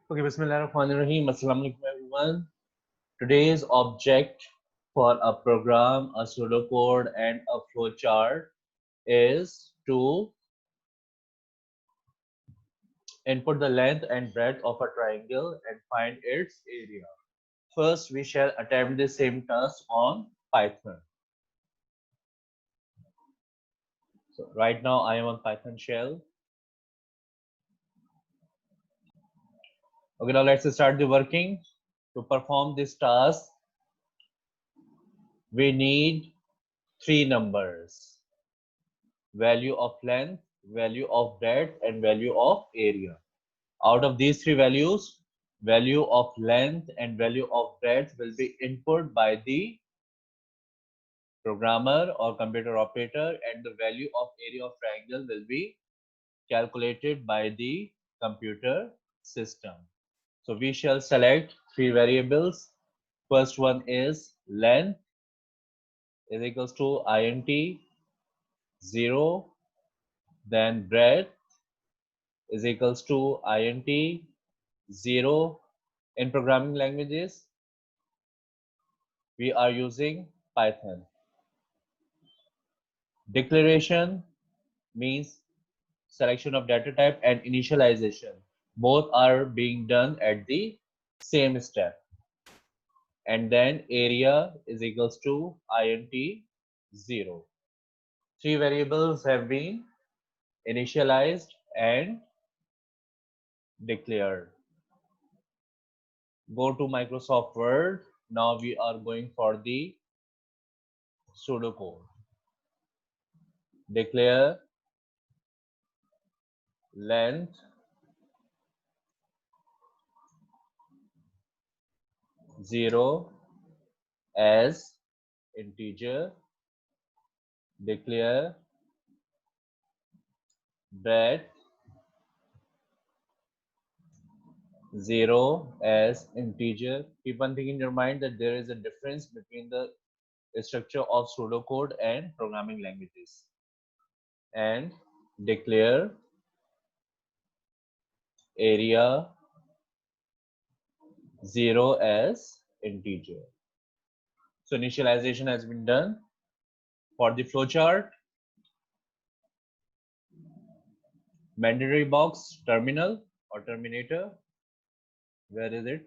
Okay, Bismillahirrahmanirrahim. Assalamu alaikum everyone. Today's object for a program, a pseudocode and a flowchart is to input the length and breadth of a triangle and find its area. First, we shall attempt the same task on Python. So right now I am on Python shell. Okay, now let's start the working. To perform this task, we need three numbers: value of length, value of breadth, and value of area. Out of these three values, value of length and value of breadth will be input by the programmer or computer operator, and the value of area of triangle will be calculated by the computer system. So we shall select three variables. First one is length is equals to int 0, then breadth is equals to int 0. In programming languages, we are using Python. Declaration means selection of data type, and initialization. Both are being done at the same step. And then area is equals to int 0. Three variables have been initialized and declared. Go to Microsoft Word. Now we are going for the pseudocode. Declare length 0 as integer. Declare breadth 0 as integer. Keep one thing in your mind, that there is a difference between the structure of pseudocode and programming languages. And declare area 0 as integer. So initialization has been done. For the flowchart, mandatory box, terminal or terminator. Where is it?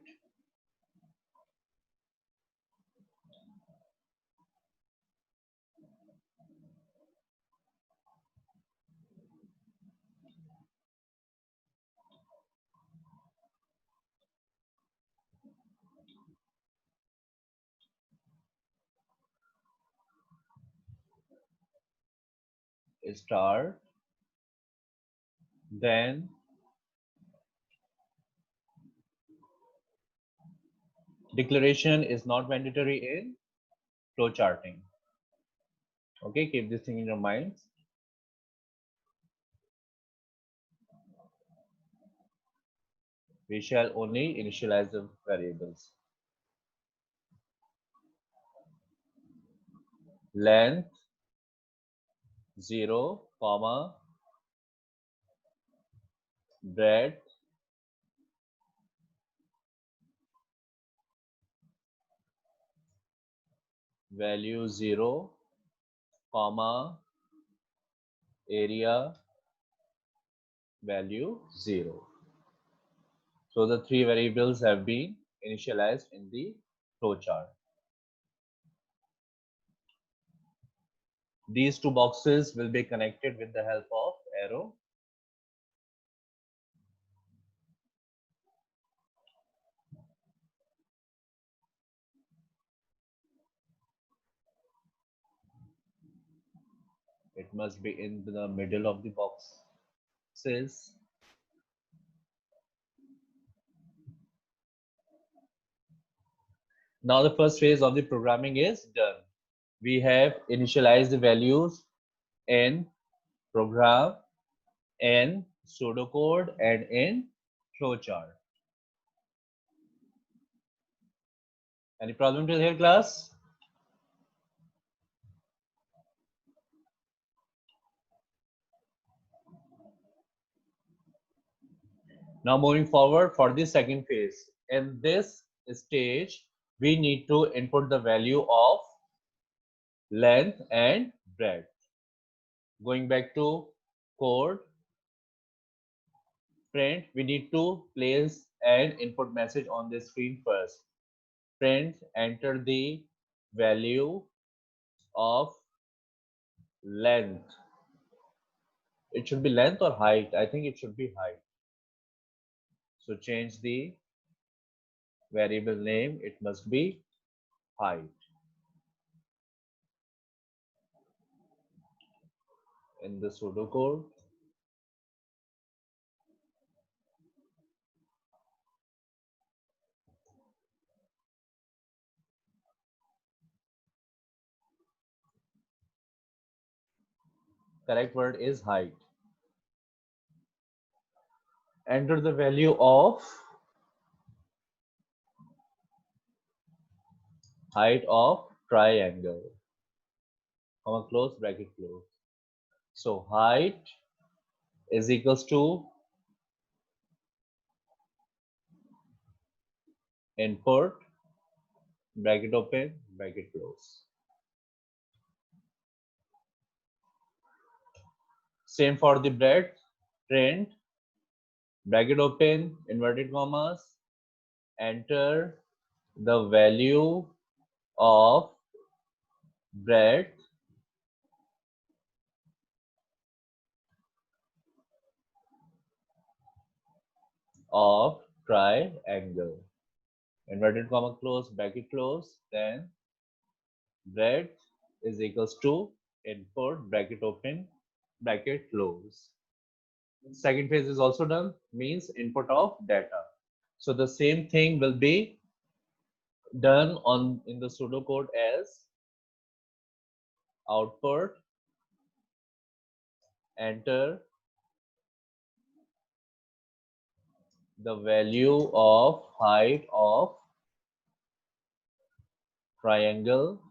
Start. Then declaration is not mandatory in flowcharting. Okay, keep this thing in your mind. We shall only initialize the variables. Length 0, comma, breadth value 0, comma, area value 0. So the three variables have been initialized in the flowchart. These two boxes will be connected with the help of arrow. It must be in the middle of the boxes. Now the first phase of the programming is done. We have initialized the values in program, in pseudocode, and in flowchart. Any problem till here, class? Now moving forward for the second phase. In this stage, we need to input the value of length and breadth. Going back to code, print, we need to place an input message on the screen first. Print, enter the value of length. It should be length or height. I think it should be height. So change the variable name. It must be height. In the pseudocode, correct word is height. Enter the value of height of triangle. Comma close, bracket close. So height is equals to input, bracket open, bracket close. Same for the breadth, print, bracket open, inverted commas, enter the value of breadth of triangle. Inverted comma close, bracket close, then breadth is equals to input, bracket open, bracket close. Second phase is also done, means input of data. So the same thing will be done on in the pseudocode as output, enter the value of height of triangle,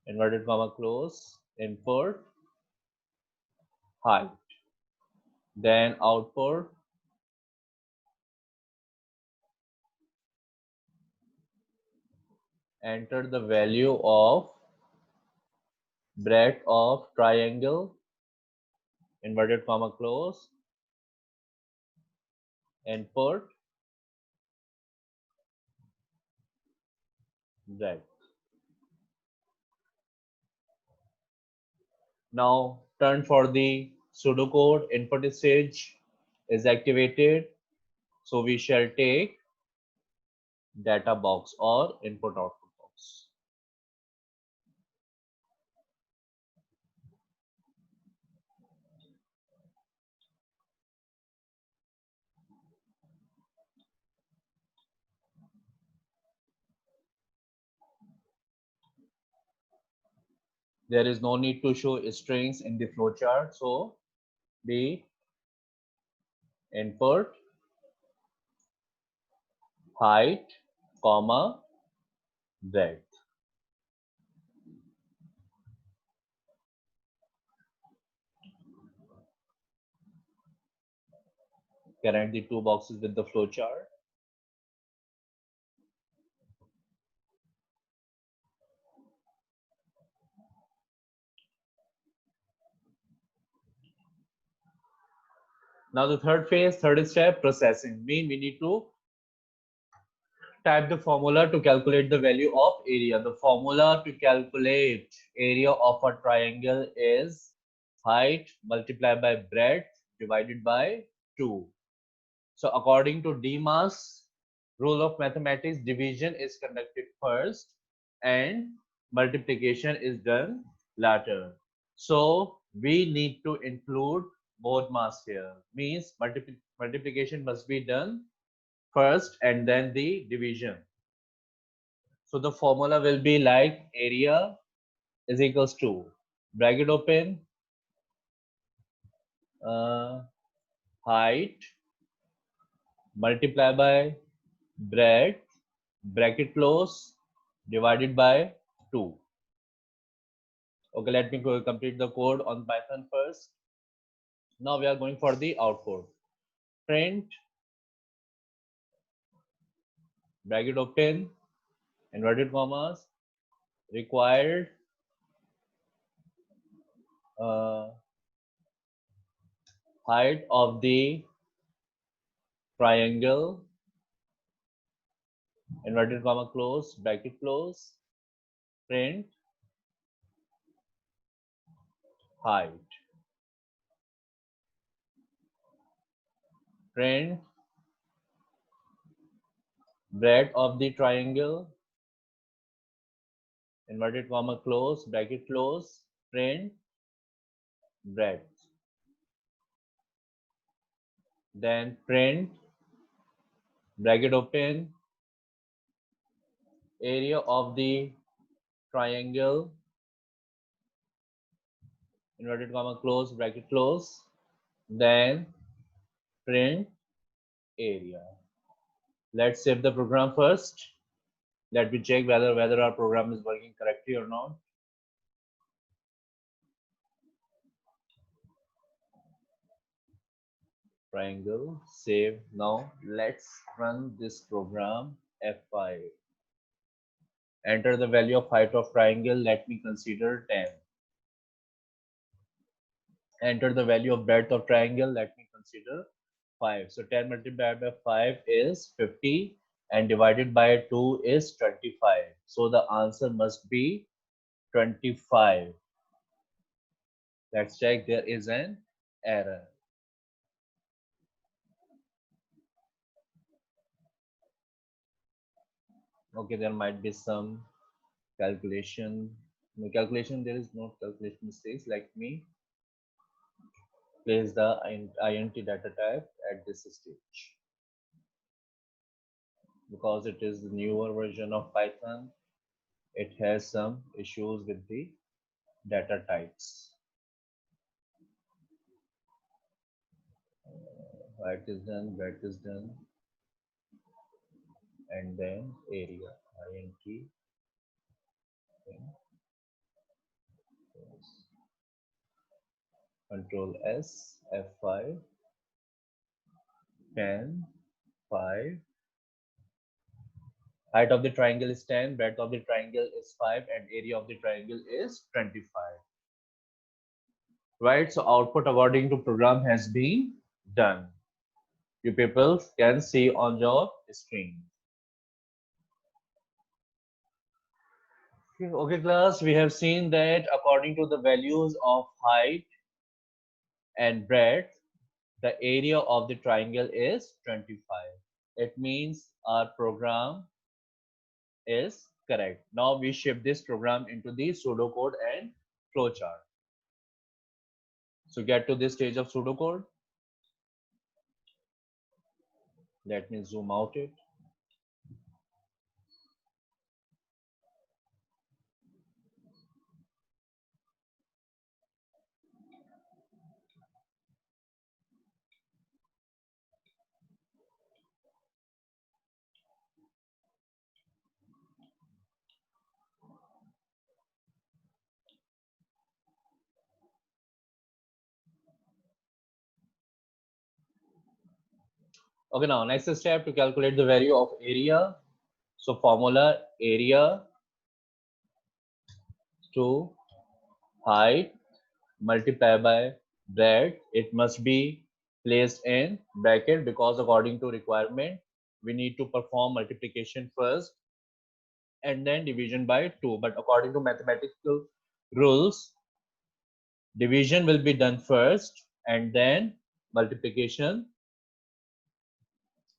inverted comma close, input height, then output enter the value of breadth of triangle, inverted comma close, input breadth. Now turn for the pseudocode input stage is activated. So we shall take data box or input output box. There is no need to show strings in the flowchart. So the input height, comma, breadth. Connect the two boxes with the flowchart. Now the third phase, third step, processing. We need to type the formula to calculate the value of area. The formula to calculate area of a triangle is height multiplied by breadth divided by 2. So according to DMAS rule of mathematics, division is conducted first and multiplication is done later. So we need to include both mass here. Means multiplication must be done first and then the division. So the formula will be like area is equals to bracket open height multiply by breadth bracket close divided by 2. Okay, let me go complete the code on Python first. Now we are going for the output. print bracket open inverted commas required uh, height of the triangle inverted comma close bracket close print height print breadth of the triangle inverted comma close bracket close print breadth then print bracket open area of the triangle inverted comma close bracket close then print area. Let's save the program first. Let me check whether our program is working correctly or not. Triangle save. Now let's run this program F5. Enter the value of height of triangle. Let me consider 10. Enter the value of breadth of triangle. Let me consider 5. So 10 multiplied by 5 is 50 and divided by 2 is 25. So the answer must be 25. Let's check, there is an error. Okay, there might be some calculation. No calculation, there is no calculation mistakes. Let me place the int data type at this stage. Because it is the newer version of Python, it has some issues with the data types. Height is done, breadth is done, and then area int. Control S F5 10 5. Height of the triangle is 10, breadth of the triangle is 5, and area of the triangle is 25. Right, so output according to program has been done. You people can see on your screen. Okay, class, we have seen that according to the values of height and breadth, the area of the triangle is 25. It means our program is correct. Now we ship this program into the pseudocode and flowchart. So get to this stage of pseudocode. Let me zoom out it. Okay, now next step to calculate the value of area. So formula area to height multiplied by breadth. It must be placed in bracket because according to requirement, we need to perform multiplication first and then division by 2. But according to mathematical rules, division will be done first and then multiplication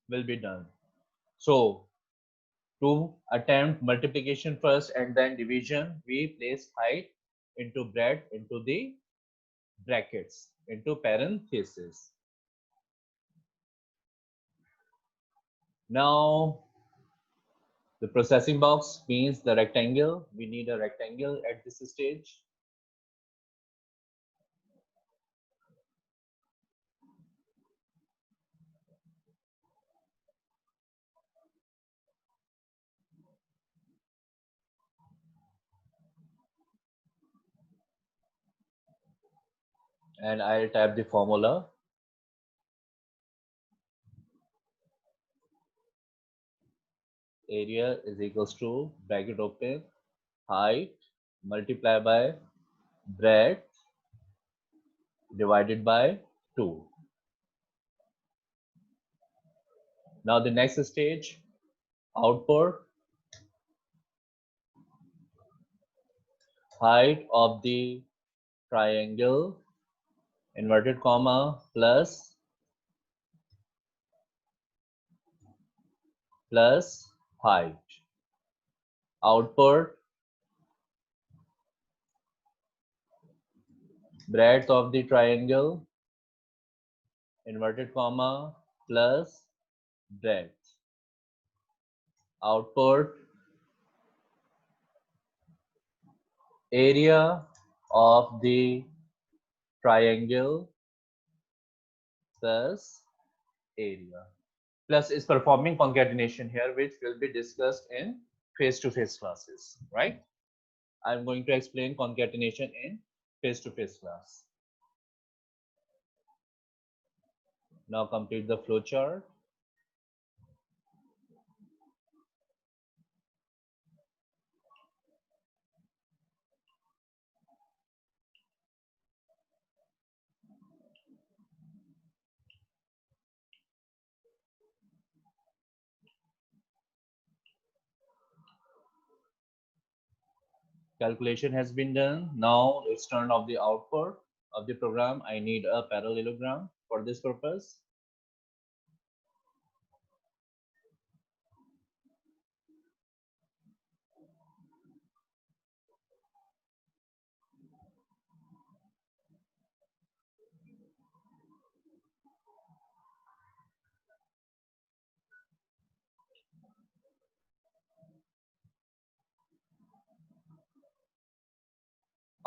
will be done. So to attempt multiplication first and then division, we place height into breadth into the brackets, into parentheses. Now the processing box means the rectangle. We need a rectangle at this stage. And I'll type the formula area is equals to bracket open height multiply by breadth divided by 2. Now the next stage, output height of the triangle inverted comma plus height. Output breadth of the triangle inverted comma plus breadth. Output area of the triangle plus area. Plus is performing concatenation here, which will be discussed in face-to-face classes, right? I'm going to explain concatenation in face-to-face class. Now complete the flowchart. Calculation has been done. Now let's turn off the output of the program. I need a parallelogram for this purpose.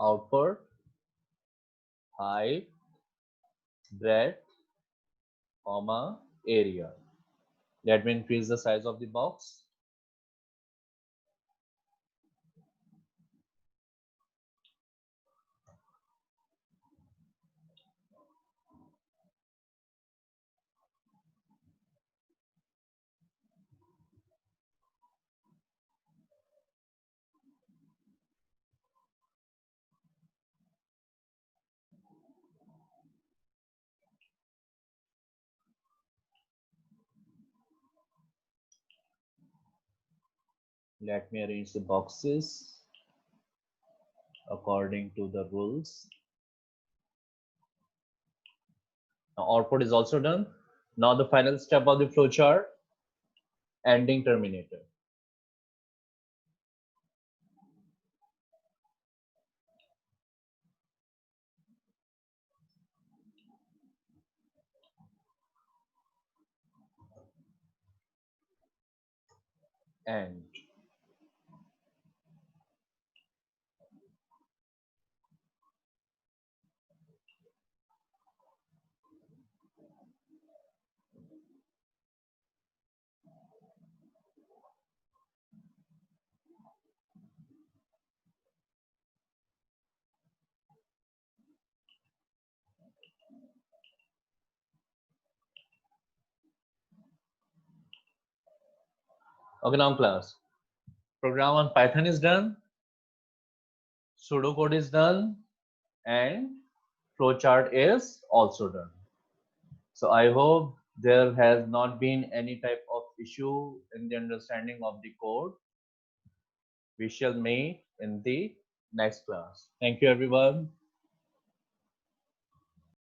Output, height, breadth, comma, area. Let me increase the size of the box. Let me arrange the boxes according to the rules. Now output is also done. Now the final step of the flowchart, ending terminator. End. Okay, now class. Program on Python is done. Pseudocode is done. And flowchart is also done. So I hope there has not been any type of issue in the understanding of the code. We shall meet in the next class. Thank you, everyone.